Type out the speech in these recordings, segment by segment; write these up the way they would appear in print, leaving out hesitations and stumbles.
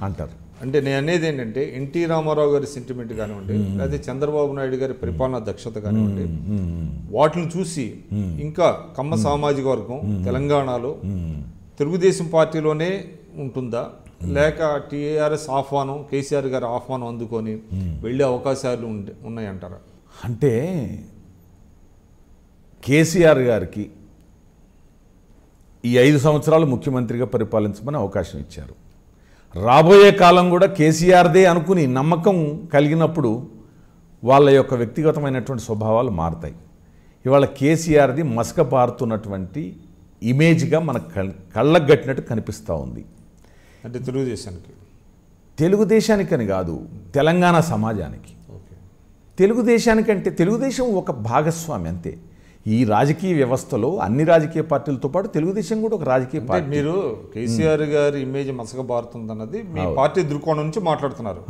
అంటారు. అంటే నేను అనేది ఏంటంటే ఎన్టీ రామారావు గారి సెంటిమెంట్ కానివ్వండి, లేదా చంద్రబాబు నాయుడు గారి పరిపాలనా దక్షత కానివ్వండి, వాటిని చూసి ఇంకా కమ్మ సామాజిక వర్గం తెలంగాణలో తెలుగుదేశం పార్టీలోనే ఉంటుందా, లేక టీఆర్ఎస్ ఆహ్వానం, కేసీఆర్ గారి ఆహ్వానం అందుకొని వెళ్ళే అవకాశాలు ఉన్నాయంటారా? అంటే కేసీఆర్ గారికి ఈ 5 సంవత్సరాలు ముఖ్యమంత్రిగా పరిపాలించమని అవకాశం ఇచ్చారు. రాబోయే కాలం కూడా కేసీఆర్దే అనుకుని నమ్మకం కలిగినప్పుడు వాళ్ళ యొక్క వ్యక్తిగతమైనటువంటి స్వభావాలు మారుతాయి. ఇవాళ కేసీఆర్ది మసకబారుతున్నటువంటి ఇమేజ్గా మన కళ్ళకు గట్టినట్టు కనిపిస్తూ ఉంది. అంటే తెలుగుదేశానికని కాదు, తెలంగాణ సమాజానికి. తెలుగుదేశానికంటే తెలుగుదేశం ఒక భాగస్వామి అంతే. ఈ రాజకీయ వ్యవస్థలో అన్ని రాజకీయ పార్టీలతో పాటు తెలుగుదేశం కూడా ఒక రాజకీయ పార్టీ. మీరు కేసీఆర్ గారి ఇమేజ్ మసకబారుతుంది అన్నది మీ పార్టీ దృక్కోణం నుంచి మాట్లాడుతున్నారు.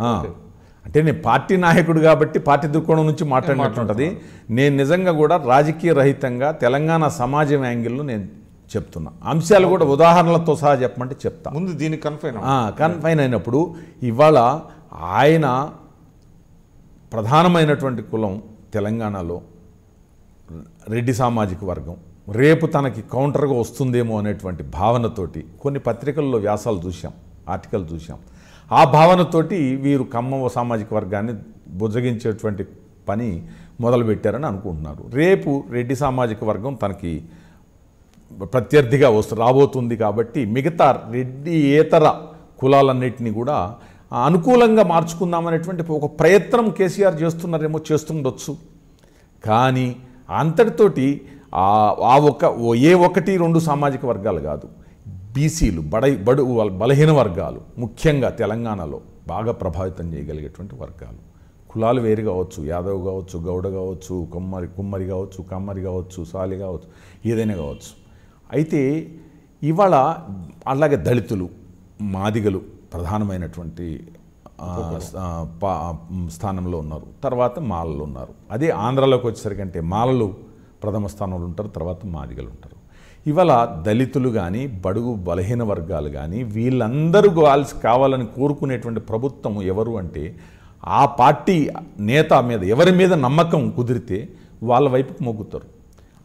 అంటే నేను పార్టీ నాయకుడు కాబట్టి పార్టీ దృక్కోణం నుంచి మాట్లాడినట్టుంటుంది. నేను నిజంగా కూడా రాజకీయ రహితంగా తెలంగాణ సమాజం యాంగిల్లో నేను చెప్తున్నా. అంశాలు కూడా ఉదాహరణలతో సహా చెప్పమంటే చెప్తా. ముందు దీనికి కన్ఫైన్ అయినప్పుడు ఇవాళ ఆయన ప్రధానమైనటువంటి కులం తెలంగాణలో రెడ్డి సామాజిక వర్గం, రేపు తనకి కౌంటర్గా వస్తుందేమో అనేటువంటి భావనతోటి కొన్ని పత్రికల్లో వ్యాసాలు చూసాం, ఆర్టికల్ చూసాం. ఆ భావనతోటి వీరు కమ్మ సామాజిక వర్గాన్ని బుజ్జగించేటువంటి పని మొదలుపెట్టారని అనుకుంటున్నారు. రేపు రెడ్డి సామాజిక వర్గం తనకి ప్రత్యర్థిగా రాబోతుంది కాబట్టి మిగతా రెడ్డియేతర కులాలన్నింటినీ కూడా అనుకూలంగా మార్చుకుందామనేటువంటి ఒక ప్రయత్నం కేసీఆర్ చేస్తుండొచ్చు. కానీ అంతటితోటి ఏ 1-2 సామాజిక వర్గాలు కాదు, బీసీలు, బలహీన వర్గాలు ముఖ్యంగా తెలంగాణలో బాగా ప్రభావితం చేయగలిగేటువంటి వర్గాలు. కులాలు వేరు కావచ్చు, యాదవ్ కావచ్చు, గౌడ కావచ్చు, కుమ్మరి కావచ్చు, కమ్మరి కావచ్చు, సాలి కావచ్చు, ఏదైనా కావచ్చు. అయితే ఇవాళ అలాగే దళితులు, మాదిగలు ప్రధానమైనటువంటి స్థానంలో ఉన్నారు. తర్వాత మాలలు ఉన్నారు. అదే ఆంధ్రాలోకి వచ్చేసరికి అంటే మాలలు ప్రథమ స్థానంలో ఉంటారు, తర్వాత మాదిగలు ఉంటారు. ఇవాళ దళితులు కానీ, బడుగు బలహీన వర్గాలు కానీ వీళ్ళందరూ కావాలని కోరుకునేటువంటి ప్రభుత్వం ఎవరు అంటే ఆ పార్టీ నేత మీద ఎవరి మీద నమ్మకం కుదిరితే వాళ్ళ వైపుకు మొగ్గుతారు.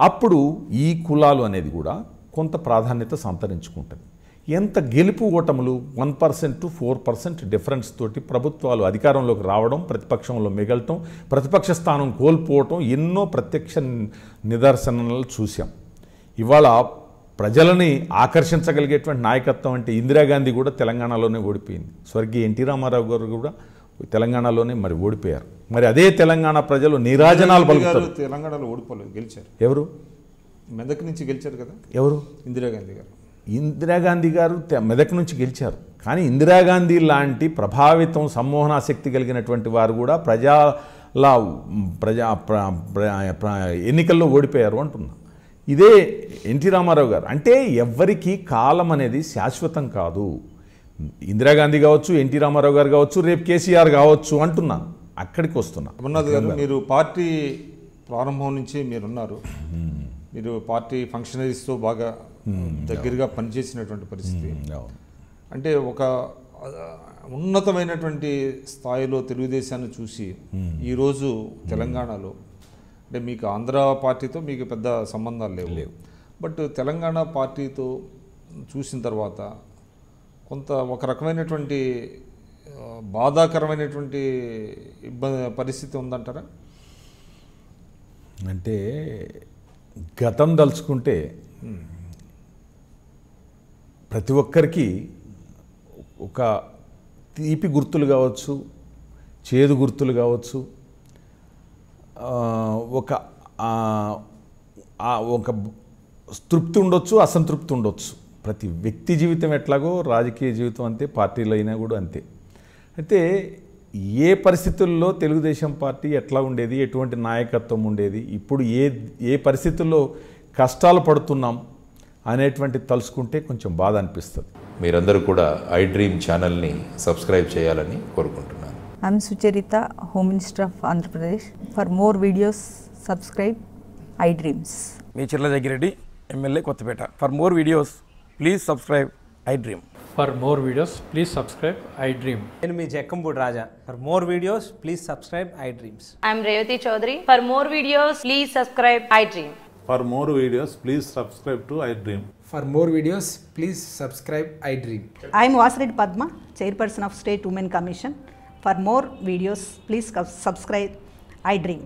అప్పుడు ఈ కులాలు అనేది కూడా కొంత ప్రాధాన్యత సంతరించుకుంటుంది. ఎంత గెలుపు ఓటములు 1% to 4% డిఫరెన్స్ తోటి ప్రభుత్వాలు అధికారంలోకి రావడం, ప్రతిపక్షంలో మిగలటం, ప్రతిపక్ష స్థానం కోల్పోవటం ఎన్నో ప్రత్యక్ష నిదర్శనాలు చూసాం. ఇవాళ ప్రజలని ఆకర్షించగలిగేటువంటి నాయకత్వం అంటే ఇందిరాగాంధీ కూడా తెలంగాణలోనే ఓడిపోయింది. స్వర్గీయ ఎన్టీ రామారావు గారు కూడా తెలంగాణలోనే మరి ఓడిపోయారు. మరి అదే తెలంగాణ ప్రజలు నీరాజనాలు పలుకుతారు. తెలంగాణలో ఓడిపోలేదు, గెలిచారు. ఎవరు? మెదక్ నుంచి గెలిచారు కదా. ఎవరు? ఇందిరాగాంధీ గారు. ఇందిరాగాంధీ గారు మెదక్ నుంచి గెలిచారు. కానీ ఇందిరాగాంధీ లాంటి ప్రభావితం, సమ్మోహనాశక్తి కలిగినటువంటి వారు కూడా ఎన్నికల్లో ఓడిపోయారు అంటున్నా. ఇదే ఎన్టీ రామారావు గారు. అంటే ఎవ్వరికీ కాలం అనేది శాశ్వతం కాదు. ఇందిరాగాంధీ కావచ్చు, ఎన్టీ రామారావు గారు కావచ్చు, రేపు కేసీఆర్ కావచ్చు అంటున్నా. అక్కడికి వస్తున్నా. అమర్నాథ్ గారు, మీరు పార్టీ ప్రారంభం నుంచి మీరున్నారు. మీరు పార్టీ ఫంక్షనరీస్తో బాగా దగ్గరగా పనిచేసినటువంటి పరిస్థితి. అంటే ఒక ఉన్నతమైనటువంటి స్థాయిలో తెలుగుదేశాన్ని చూసి ఈరోజు తెలంగాణలో అంటే మీకు ఆంధ్ర పార్టీతో మీకు పెద్ద సంబంధాలు లేవు. బట్ తెలంగాణ పార్టీతో చూసిన తర్వాత కొంత ఒక రకమైనటువంటి బాధాకరమైనటువంటి పరిస్థితి ఉందంటారా? అంటే గతం దలుచుకుంటే ప్రతి ఒక్కరికి ఒక తీపి గుర్తులు కావచ్చు, చేదు గుర్తులు కావచ్చు, ఒక తృప్తి ఉండొచ్చు, అసంతృప్తి ఉండొచ్చు. ప్రతి వ్యక్తి జీవితం ఎట్లాగో రాజకీయ జీవితం అంతే, పార్టీలు అయినా కూడా అంతే. అయితే ఏ పరిస్థితుల్లో తెలుగుదేశం పార్టీ ఎట్లా ఉండేది, ఎటువంటి నాయకత్వం ఉండేది, ఇప్పుడు ఏ పరిస్థితుల్లో కష్టాలు పడుతున్నాం అనేటువంటి తలుసుకుంటే కొంచెం బాధ అనిపిస్తుంది. మీరందరూ కూడా ఐ డ్రీమ్ ఛానల్ని సబ్స్క్రైబ్ చేయాలని కోరుకుంటున్నాను. I'm Sucharita, home minister of Andhra Pradesh. For more videos subscribe iDreams. మీ Chirla Jaggireddy, MLA Kothapeta. For more videos please subscribe iDream. For more videos, please subscribe iDream. నేను మీ Jakkampudi Raja. For more videos please subscribe iDreams. I'm Revati Chaudhary. For more videos, please subscribe iDream. For more videos, please subscribe to iDream. For more videos, please subscribe iDream. I am Vasireddy Padma, Chairperson of State Women Commission. For more videos, please subscribe iDream.